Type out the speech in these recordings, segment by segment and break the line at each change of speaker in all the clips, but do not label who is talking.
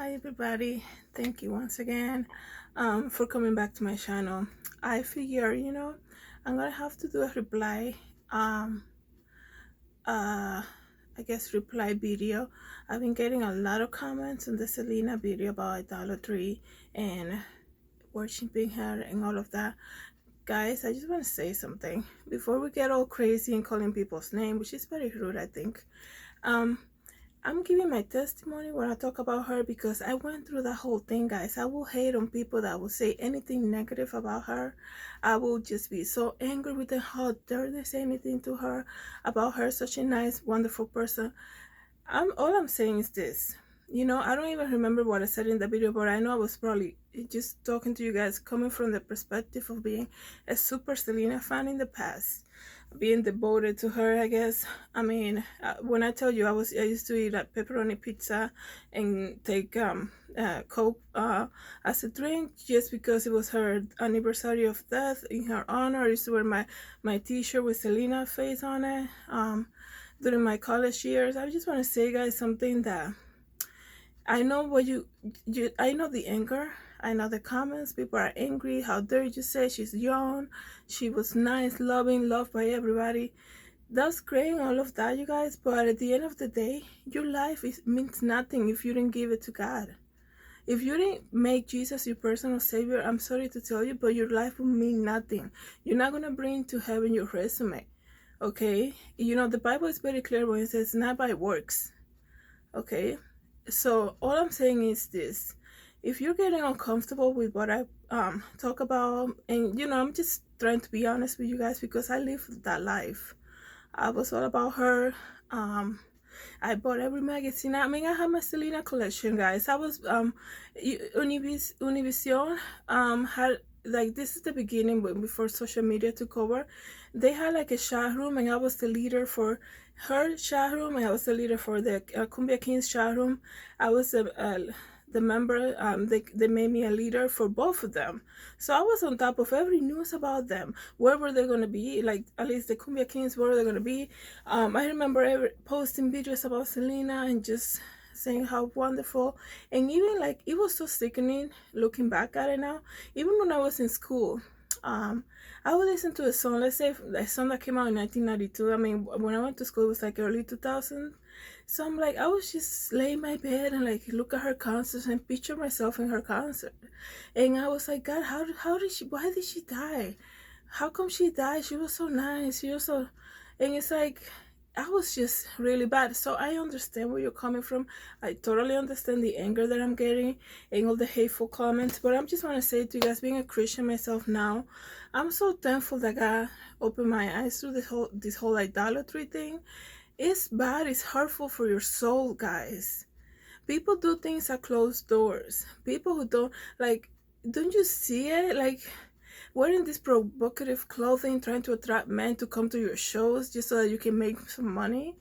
Hi everybody, thank you once again for coming back to my channel. I figure, I'm gonna have to do a reply, um, uh, I guess reply video. I've been getting a lot of comments on the Selena video about idolatry and worshiping her and all of that. Guys, I just want to say something before we get all crazy and calling people's name, which is very rude, I think. Um, I'm giving my testimony when I talk about her because I went through that whole thing, guys. I will hate on people that will say anything negative about her. I will just be so angry with them. How dare they say anything to her about her, such a nice, wonderful person. All I'm saying is this. I don't even remember what I said in the video, but I know I was probably just talking to you guys coming from the perspective of being a super Selena fan in the past, being devoted to her, I guess. I mean, when I tell you I used to eat like pepperoni pizza and take Coke as a drink just because it was her anniversary of death in her honor. I used to wear my t-shirt with Selena face on it. During my college years, I just want to say, guys, something that I know what I know the anger. I know the comments. People are angry. How dare you say she's young? She was nice, loving, loved by everybody. That's great, all of that, you guys. But at the end of the day, your life means nothing if you didn't give it to God. If you didn't make Jesus your personal savior, I'm sorry to tell you, but your life will mean nothing. You're not gonna bring to heaven your resume. Okay? The Bible is very clear when it says not by works. Okay? So all I'm saying is this: if you're getting uncomfortable with what I talk about, and I'm just trying to be honest with you guys because I lived that life. I was all about her. I bought every magazine. I mean, I had my Selena collection, guys. I was Univision had, like, this is the beginning before social media took over. They had like a chat room, and I was the leader for her chat room, and I was the leader for the Cumbia Kings chat room. I was the member. They made me a leader for both of them, so I was on top of every news about them. Where were they gonna be? Like, at least the Cumbia Kings, where were they gonna be? I remember posting videos about Selena and just saying how wonderful, and even like it was so sickening looking back at it now. Even when I was in school, I would listen to a song, let's say a song that came out in 1992. I mean, when I went to school, it was like early 2000. So I'm like, I was just lay in my bed and like look at her concerts and picture myself in her concert. And I was like, God, why did she die? How come she died? She was so nice. She was so, and it's like, I was just really bad. So I understand where you're coming from. I totally understand the anger that I'm getting and all the hateful comments. But I'm just want to say to you guys, being a Christian myself now, I'm so thankful that God opened my eyes to this whole idolatry thing. It's bad. It's hurtful for your soul, guys. People do things at closed doors. People who don't, like, don't you see it? Like, wearing this provocative clothing, trying to attract men to come to your shows just so that you can make some money,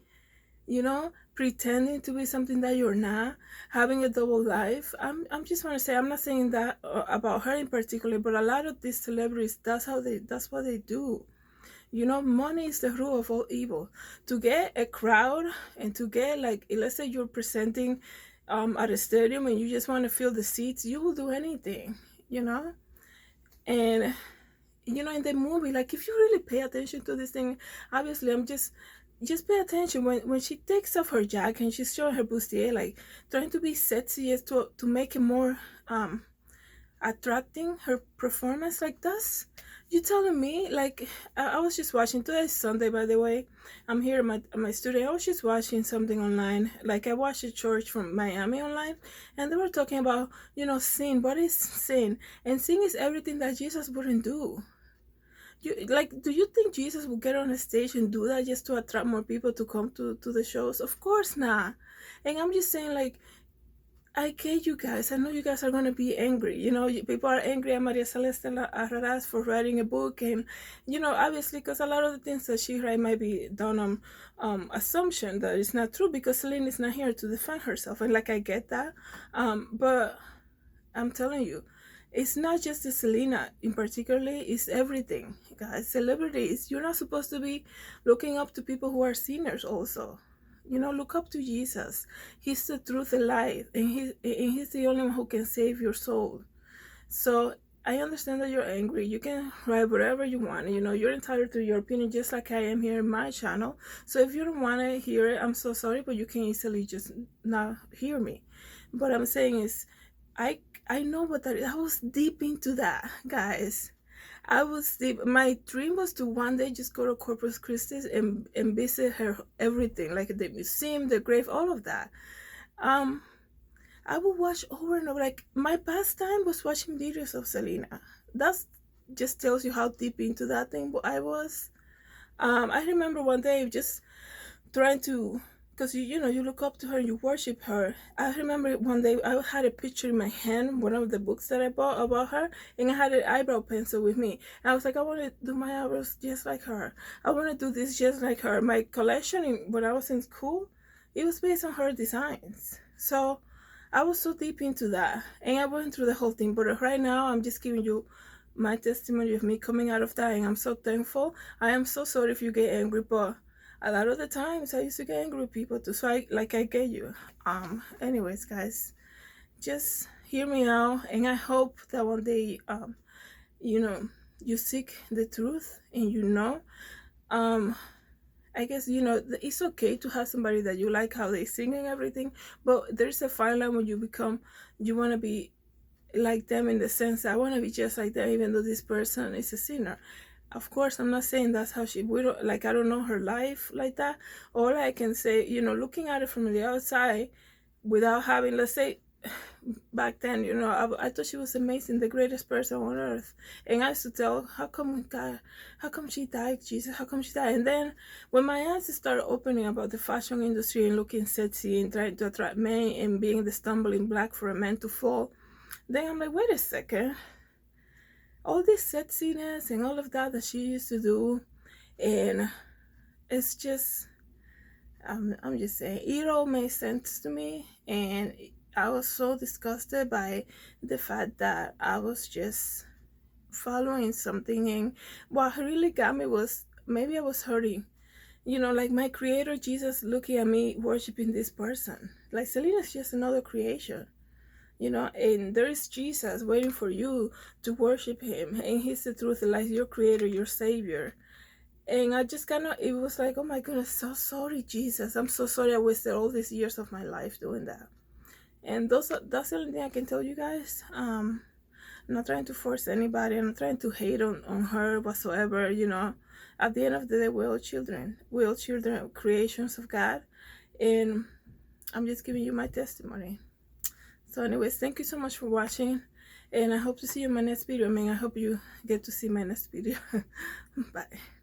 pretending to be something that you're not, having a double life. I'm just want to say, I'm not saying that about her in particular, but a lot of these celebrities, that's what they do. Money is the root of all evil. To get a crowd and to get, like, let's say you're presenting at a stadium and you just want to fill the seats, you will do anything, and in the movie, like, if you really pay attention to this thing, obviously, I'm just pay attention when she takes off her jacket and she's showing her bustier, like trying to be sexy as to make it more attracting her performance. Like, that's, you telling me, like, I was just watching, today's Sunday, by the way. I'm here at my studio. I was just watching something online, like I watched a church from Miami online, and they were talking about, sin. What is sin? And sin is everything that Jesus wouldn't do. Do you think Jesus will get on a stage and do that just to attract more people to come to the shows? Of course not. And I'm just saying, like, I get you guys. I know you guys are gonna be angry. People are angry at Maria Celeste Arraraz for writing a book, and obviously, because a lot of the things that she write might be done on assumption that it's not true because Celine is not here to defend herself, and like, I get that, but I'm telling you, it's not just the Selena in particularly, it's everything, guys. Celebrities, you're not supposed to be looking up to people who are sinners also. look up to Jesus. He's the truth and life, and he's the only one who can save your soul. So I understand that you're angry. You can write whatever you want. You're entitled to your opinion, just like I am here in my channel. So if you don't want to hear it, I'm so sorry, but you can easily just not hear me. What I'm saying is, I I know what that is. I was deep into that, guys. I was deep. My dream was to one day just go to Corpus Christi and visit her everything, like the museum, the grave, all of that. Um, I would watch over and over. Like, my pastime was watching videos of Selena. That's just tells you how deep into that thing I was. I remember one day just trying to, because you look up to her, you worship her. I remember one day I had a picture in my hand, one of the books that I bought about her, and I had an eyebrow pencil with me. And I was like, I want to do my eyebrows just like her. I want to do this just like her. My collection when I was in school, it was based on her designs. So I was so deep into that, and I went through the whole thing. But right now, I'm just giving you my testimony of me coming out of that, and I'm so thankful. I am so sorry if you get angry, but a lot of the times I used to get angry with people too. So I get you. Anyways, guys, just hear me out, and I hope that one day, you know, you seek the truth, and I guess it's okay to have somebody that you like how they sing and everything, but there's a fine line when you want to be like them, in the sense that I want to be just like them, even though this person is a sinner. Of course, I'm not saying that's how we don't, like, I don't know her life like that. All I can say, looking at it from the outside, without having, let's say, back then, I thought she was amazing, the greatest person on earth. And I used to tell, how come God, how come she died, Jesus, how come she died? And then when my eyes started opening about the fashion industry and looking sexy and trying to attract men and being the stumbling block for a man to fall, then I'm like, wait a second. All this sexiness and all of that she used to do, and it's just, I'm just saying, it all made sense to me, and I was so disgusted by the fact that I was just following something, and what really got me was maybe I was hurting. Like my creator Jesus looking at me worshiping this person. Like, Selena's just another creation. And there is Jesus waiting for you to worship him, and he's the truth, like your creator, your savior. And I just it was like, oh my goodness, so sorry, Jesus, I'm so sorry I wasted all these years of my life doing that. And that's the only thing I can tell you guys. I'm not trying to force anybody, I'm not trying to hate on her whatsoever. At the end of the day, we're all children, creations of God, and I'm just giving you my testimony. So anyways, thank you so much for watching, and I hope to see you in my next video. I hope you get to see my next video. Bye.